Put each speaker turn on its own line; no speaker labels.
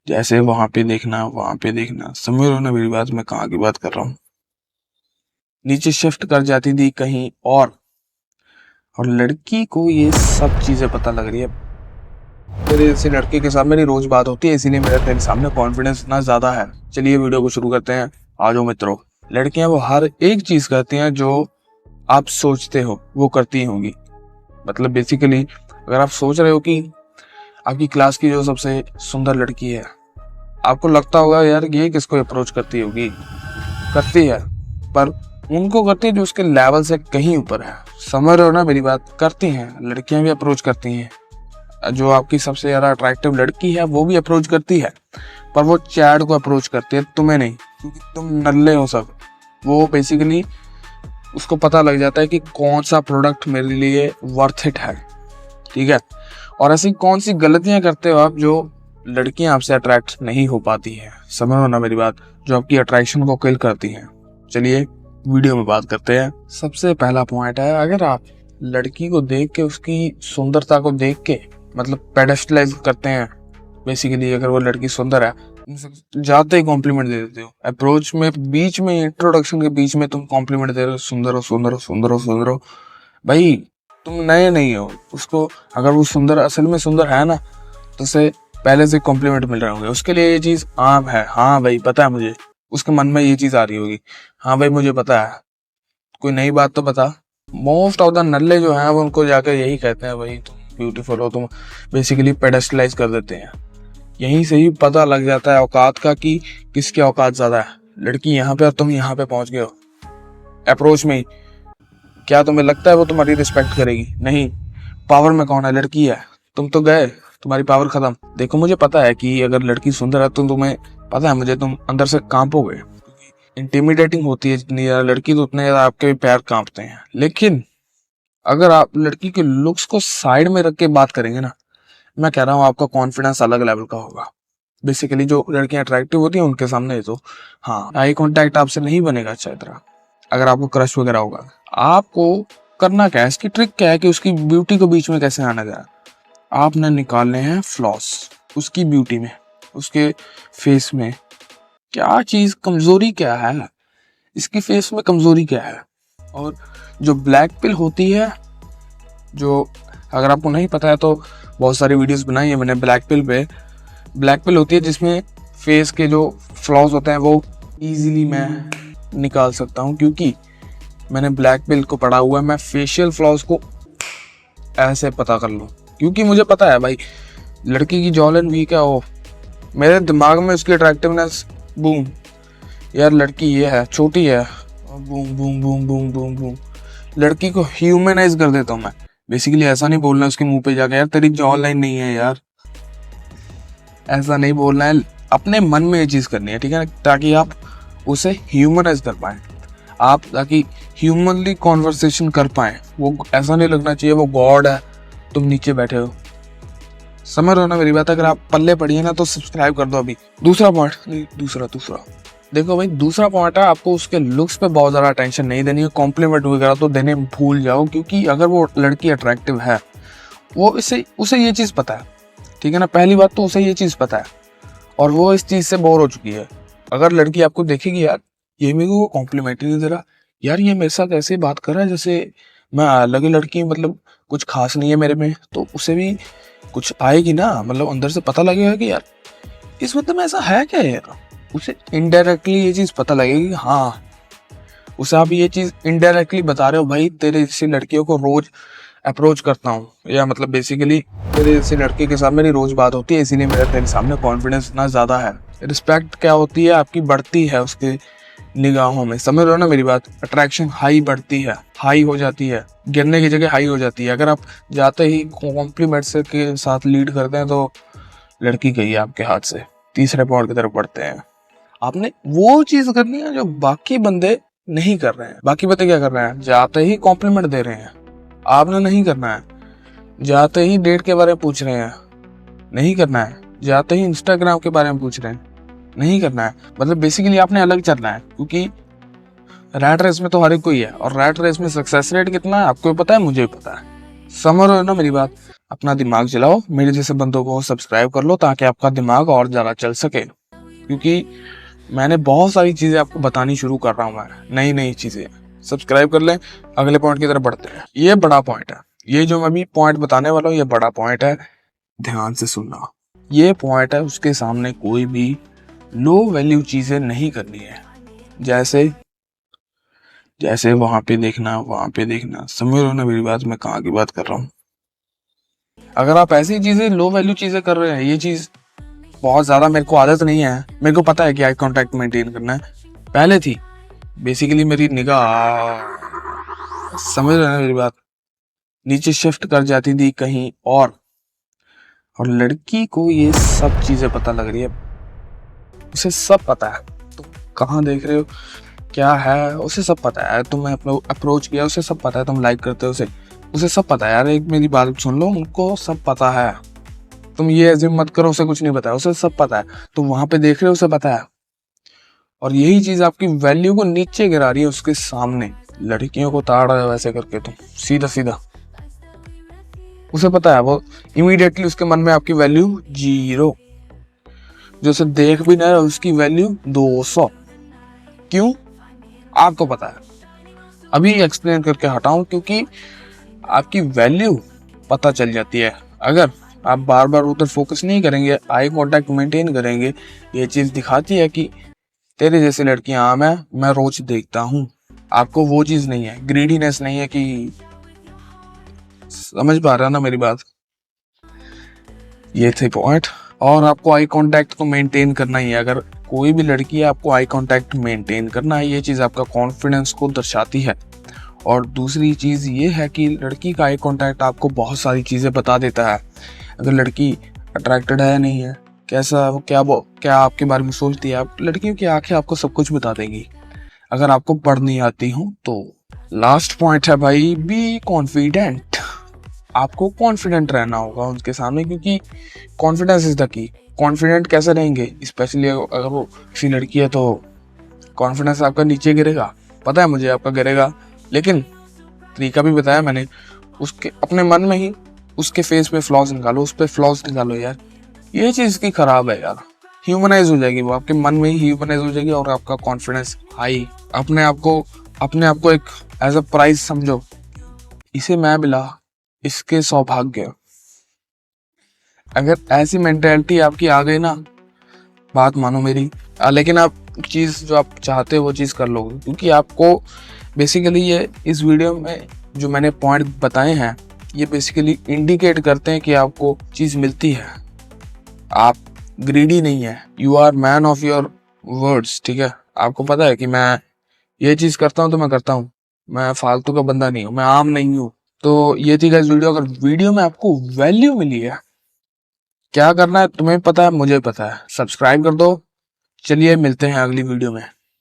जैसे वहां पे देखना वहां पे देखना, समझ रहे हो ना मेरी बात, मैं कहाँ की बात कर रहा हूँ। नीचे शिफ्ट कर जाती थी कहीं और लड़की को ये सब चीजें पता लग रही है। तेरे जैसे लड़के के साथ मेरी रोज बात होती है, इसीलिए मेरा तेरे सामने कॉन्फिडेंस इतना ज्यादा है। चलिए वीडियो को शुरू करते हैं। आ जाओ मित्रों। लड़कियां वो हर एक चीज करती हैं जो आप सोचते हो वो करती होंगी। मतलब बेसिकली अगर आप सोच रहे हो कि आपकी क्लास की जो सबसे सुंदर लड़की है, आपको लगता होगा यार ये किसको अप्रोच करती होगी, करती है, पर उनको करती है जो उसके लेवल से कहीं ऊपर है। समझ रहे हो ना मेरी बात, करती हैं लड़कियां भी अप्रोच करती हैं। जो आपकी सबसे ज्यादा अट्रैक्टिव लड़की है वो भी अप्रोच करती है, पर वो चैट को अप्रोच करती है, तुम्हें नहीं, क्योंकि तुम नल्ले हो सब। वो बेसिकली उसको पता लग जाता है कि कौन सा प्रोडक्ट मेरे लिए वर्थ इट है, ठीक है। और ऐसी कौन सी गलतियां करते हो आप जो लड़कियां आपसे अट्रैक्ट नहीं हो पाती हैं। समझो ना मेरी बात, जो आपकी अट्रैक्शन को किल करती हैं। चलिए वीडियो में बात करते हैं। सबसे पहला पॉइंट है, अगर आप लड़की को देख के उसकी सुंदरता को देख के मतलब पेडेस्टलाइज करते हैं। बेसिकली अगर वो लड़की सुंदर है, जाते ही कॉम्प्लीमेंट दे देते हो। अप्रोच में बीच में, इंट्रोडक्शन के बीच में तुम कॉम्प्लीमेंट दे रहे हो, सुंदर हो सुंदर हो सुंदर हो सुंदर हो। भाई तुम नए नहीं हो। उसको अगर वो सुंदर असल में सुंदर है ना, तो उसे पहले से कॉम्प्लीमेंट मिल रहे होंगे, उसके लिए ये चीज आम है। हाँ भाई पता है मुझे, उसके मन में ये चीज आ रही होगी, हाँ भाई मुझे पता है, कोई नई बात तो बता। मोस्ट ऑफ द नल्ले जो हैं वो उनको जाकर यही कहते हैं, भाई तुम ब्यूटीफुल हो, तुम बेसिकली पेडेस्टलाइज कर देते हैं। यहीं से ही पता लग जाता है औकात का कि किसकी औकात ज्यादा है। लड़की यहाँ पे और तुम यहाँ पे पहुंच गए हो अप्रोच में ही। क्या तुम्हें लगता है वो तुम्हारी रिस्पेक्ट करेगी? नहीं। पावर में कौन है? लड़की है। तुम तो गए, तुम्हारी पावर खत्म। देखो मुझे पता है कि अगर लड़की सुंदर है तो तुम्हें पता है, मुझे तुम अंदर से कांपोगे। इंटिमिडेटिंग होती है जितनी ज्यादा लड़की, तो उतने ज्यादा आपके भी पैर कांपते हैं। लेकिन अगर आप लड़की के लुक्स को साइड में रख के बात करेंगे ना, मैं कह रहा हूँ आपका कॉन्फिडेंस अलग लेवल का होगा। बेसिकली जो लड़कियां अट्रैक्टिव होती हैं उनके सामने तो हाँ, आई कांटेक्ट आपसे नहीं बनेगा अच्छा तरह। अगर आपको क्रश वगैरह होगा, आपको करना क्या है, इसकी ट्रिक क्या है कि उसकी ब्यूटी को बीच में कैसे आना जाए। आपने निकालने हैं फ्लॉस उसकी ब्यूटी में, उसके फेस में क्या चीज कमजोरी क्या है, इसकी फेस में कमजोरी क्या है। और जो ब्लैक पिल होती है, जो अगर आपको नहीं पता है तो बहुत सारी वीडियोस बनाई है मैंने ब्लैक पिल पे। ब्लैक पिल होती है जिसमें फेस के जो फ्लॉज होते हैं वो इजीली मैं निकाल सकता हूँ, क्योंकि मैंने ब्लैक पिल को पढ़ा हुआ है। मैं फेशियल फ्लॉज को ऐसे पता कर लूँ, क्योंकि मुझे पता है भाई लड़की की जॉ लाइन वीक है, वो मेरे दिमाग में उसकी अट्रैक्टिवनेस बूम, यार लड़की ये है, छोटी है, boom boom boom boom boom boom, लड़की को ह्यूमनाइज कर देता हूँ मैं। बेसिकली ऐसा नहीं बोलना उसके मुंह पे जाकर यार तेरी जॉ लाइन नहीं है यार, ऐसा नहीं बोलना है। अपने मन में ये चीज करनी है, ठीक है, ताकि आप उसे ह्यूमनाइज कर पाए, आप ताकि ह्यूमनली कॉन्वर्सेशन कर पाए। वो ऐसा नहीं लगना चाहिए वो गॉड है, तुम नीचे बैठे हो। समझ रहे हो ना मेरी बात? अगर आप पल्ले पड़िए ना तो सब्सक्राइब कर दो अभी। दूसरा पॉइंट नहीं, दूसरा देखो भाई, दूसरा पॉइंट है, आपको उसके लुक्स पे बहुत ज्यादा अटेंशन नहीं देनी है। कॉम्प्लीमेंट वगैरह तो देने भूल जाओ, क्योंकि अगर वो लड़की अट्रैक्टिव है, वो उसे ये चीज पता है, ठीक है ना। पहली बात तो उसे ये चीज पता है और वो इस चीज से बोर हो चुकी है। अगर लड़की आपको देखेगी यार ये मेरे को कॉम्प्लीमेंट नहीं दे रहा, यार ये मेरे साथ ऐसे बात कर रहा है जैसे मैं अलग ही लड़की, मतलब कुछ खास नहीं है मेरे में, तो उसे भी कुछ आएगी ना, मतलब अंदर से पता लगेगा कि यार इस मतलब में ऐसा है क्या यार। उसे इनडायरेक्टली ये चीज पता लगेगी। हाँ, उसे आप ये चीज इनडायरेक्टली बता रहे हो, भाई तेरे जैसी लड़कियों को रोज अप्रोच करता हूँ, या मतलब बेसिकली तेरे जैसे लड़के के साथ मेरी रोज बात होती है, इसीलिए मेरा तेरे सामने कॉन्फिडेंस इतना ज्यादा है। रिस्पेक्ट क्या होती है आपकी, बढ़ती है उसके निगाहों में। समझ रहे हो ना मेरी बात? अट्रैक्शन हाई बढ़ती है, हाई हो जाती है, गिरने की जगह हाई हो जाती है। अगर आप जाते ही कॉम्प्लीमेंट से के साथ लीड करते हैं तो लड़की गई है आपके हाथ से। तीसरे पॉइंट की तरफ बढ़ते हैं। आपने वो चीज करनी है जो बाकी बंदे नहीं कर रहे हैं। बाकी बंदे क्या कर रहे हैं? जाते ही कॉम्प्लीमेंट दे रहे हैं, आपने नहीं करना है। जाते ही डेट के बारे में पूछ रहे हैं, नहीं करना है। जाते ही इंस्टाग्राम के बारे में पूछ रहे हैं, नहीं करना है। मतलब बेसिकली आपने अलग चलना है, क्योंकि रैट रेस में तो हर एक कोई है, और रैट रेस में सक्सेस रेट कितना है आपको पता है, मुझे भी पता है। समझ रहे हो ना मेरी बात? अपना दिमाग चलाओ, मेरे जैसे बंदों को सब्सक्राइब कर लो ताकि आपका दिमाग और ज़्यादा चल सके, क्योंकि मैंने बहुत सारी चीज़ें आपको बतानी शुरू कर रहा हूँ, मैं नई नई चीज़ें। सब्सक्राइब कर लें, अगले पॉइंट की तरफ बढ़ते हैं। ये बड़ा पॉइंट है, ये जो मैं अभी पॉइंट बताने वाला हूँ ये बड़ा पॉइंट है, ध्यान से सुनना। ये पॉइंट है, उसके सामने कोई भी लो वैल्यू चीज़ें नहीं करनी है। जैसे जैसे वहां पे देखना, समझ लो ना मेरी बात, मैं कहाँ की बात कर रहा हूँ। अगर आप ऐसी चीजें लो वैल्यू चीजें कर रहे हैं, ये चीज बहुत ज्यादा मेरे को आदत नहीं है, मेरे को पता है कि आई कांटेक्ट मेंटेन करना है, पहले थी बेसिकली मेरी निगाह, समझ रहे हैं ना मेरी बात, नीचे शिफ्ट कर जाती थी कहीं और लड़की को ये सब चीजें पता लग रही है, उसे सब पता है तुम कहाँ देख रहे हो, क्या है, उसे सब पता है, तुम्हें अप्रोच किया उसे सब पता है, तुम लाइक करते हो उसे सब पता है। यार एक मेरी बात सुन लो, उनको सब पता है, तुम ये एज्यूम मत करो उसे कुछ नहीं पता है, उसे सब पता है, तुम वहां पे देख रहे हो उसे पता है, और यही चीज आपकी वैल्यू को नीचे गिरा रही है उसके सामने। लड़कियों को ताड़ रहे हो ऐसे करके तुम, सीधा सीधा, उसे पता है, वो इमीडिएटली उसके मन में आपकी वैल्यू 0, जो उसे देख भी नहीं रहा उसकी वैल्यू 200। क्यों? आपको पता है। अभी एक्सप्लेन करके हटाऊं, क्योंकि आपकी वैल्यू पता चल जाती है अगर आप बार बार उधर फोकस नहीं करेंगे, आई कांटेक्ट मेंटेन करेंगे। ये चीज दिखाती है कि तेरे जैसी लड़कियां आम है, मैं रोज देखता हूँ। आपको वो चीज नहीं है, ग्रीडीनेस नहीं है, कि समझ पा रहा ना मेरी बात। ये थे पॉइंट, और आपको आई कांटेक्ट को मेंटेन करना ही है। अगर कोई भी लड़की है, आपको आई कांटेक्ट मेंटेन करना है, ये चीज आपका कॉन्फिडेंस को दर्शाती है। और दूसरी चीज ये है कि लड़की का आई कांटेक्ट आपको बहुत सारी चीजें बता देता है। अगर लड़की अट्रैक्टेड है नहीं है, कैसा वो क्या आपके बारे में सोचती है, आप लड़कियों की आंखें आपको सब कुछ बता देंगी, अगर आपको पढ़नी आती हो तो। लास्ट पॉइंट है भाई, बी कॉन्फिडेंट। आपको कॉन्फिडेंट रहना होगा उनके सामने, क्योंकि confidence is the key. Confident कैसे रहेंगे, स्पेशली अगर वो किसी लड़की है तो कॉन्फिडेंस आपका नीचे गिरेगा, पता है मुझे आपका गिरेगा, लेकिन तरीका भी बताया मैंने। उसके अपने मन में ही उसके फेस पे फ्लॉज निकालो, उस पर फ्लॉज निकालो यार, ये चीज की खराब है यार। ह्यूमनाइज हो जाएगी वो, आपके मन में ही ह्यूमनाइज हो जाएगी, और आपका कॉन्फिडेंस हाई। अपने आप को एक एज अ प्राइज समझो, इसे मैं मिला, इसके सौभाग्य। अगर ऐसी मेंटेलिटी आपकी आ गई ना, बात मानो मेरी। लेकिन आप चीज जो आप चाहते हो वो चीज कर लोगे, क्योंकि आपको बेसिकली ये इस वीडियो में जो मैंने पॉइंट बताए हैं, ये बेसिकली इंडिकेट करते हैं कि आपको चीज मिलती है। आप ग्रीडी नहीं है, you are man of your words, ठीक है। आपको पता है कि मैं ये चीज करता हूँ तो मैं करता हूँ, मैं फालतू का बंदा नहीं हूँ, मैं आम नहीं हूँ। तो ये थी गाइस वीडियो। अगर वीडियो में आपको वैल्यू मिली है, क्या करना है तुम्हें पता है, मुझे पता है, सब्सक्राइब कर दो। चलिए मिलते हैं अगली वीडियो में।